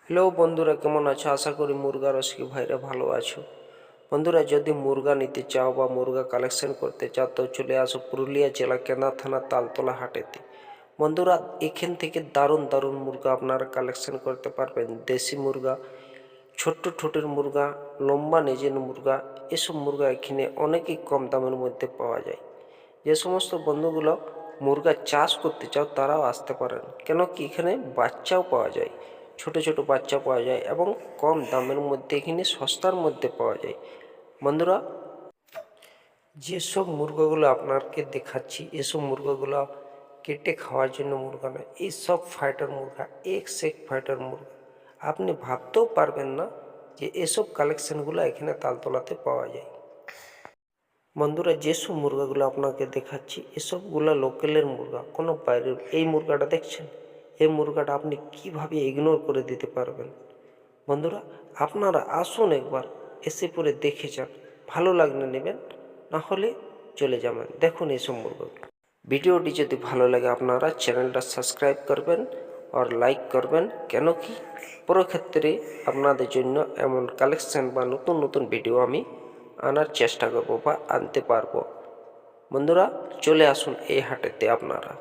Hello বন্ধুরা, কেমন আছো? আশা করি মুরগা রসিক ভাইরা ভালো আছো। বন্ধুরা, যদি মুরগা নিতে চাও বা মুরগা কালেকশন করতে চাও তো চলে আসো পুরুলিয়া জেলা কেন্দ্রা থানা তালতলা হাটেতে। বন্ধুরা, এখান থেকে দারুণ দারুণ মুরগা আপনারা কালেকশন করতে পারবেন। দেশি মুরগা, ছোট্ট ঠোঁটের মুরগা, লম্বা নেজের মুরগা, এসব মুরগা এখানে অনেকই কম দামের মধ্যে পাওয়া যায়। যে সমস্ত বন্ধুগুলো মুরগা চাষ করতে চাও তারাও আসতে পারেন, কেন কি এখানে বাচ্চাও পাওয়া যায়, ছোট ছোট বাচ্চা পাওয়া যায় এবং কম দামের মধ্যে এখানে সস্তার মধ্যে পাওয়া যায়। বন্ধুরা, যেসব মুরগাগুলো আপনাকে দেখাচ্ছি এসব মুরগাগুলো কেটে খাওয়ার জন্য মুরগা নয়, এইসব ফাইটার মুরগা, এক ফাইটার মুরগা। আপনি ভাবতেও পারবেন না যে এসব কালেকশনগুলো এখানে তালতলাতে পাওয়া যায়। বন্ধুরা, যেসব মুরগাগুলো আপনাকে দেখাচ্ছি এসবগুলো লোকালের মুরগা, কোনো বাইরের। এই মুরগাটা দেখছেন, এই মুরগাটা আপনি কিভাবে ইগনোর করে দিতে পারবেন? বন্ধুরা, আপনারা আসুন একবার, এসে পরে দেখে যান, ভালো লাগলে নেবেন, না হলে চলে যাবেন। দেখুন এইসব মুরগাগুলো। ভিডিওটি যদি ভালো লাগে আপনারা চ্যানেলটা সাবস্ক্রাইব করবেন আর লাইক করবেন, কেন কি পুরো ক্ষেত্রে আপনাদের জন্য এমন কালেকশন বা নতুন নতুন ভিডিও আমি আনার চেষ্টা করব বা আনতে পারবো। বন্ধুরা, চলে আসুন এই হাটেতে আপনারা।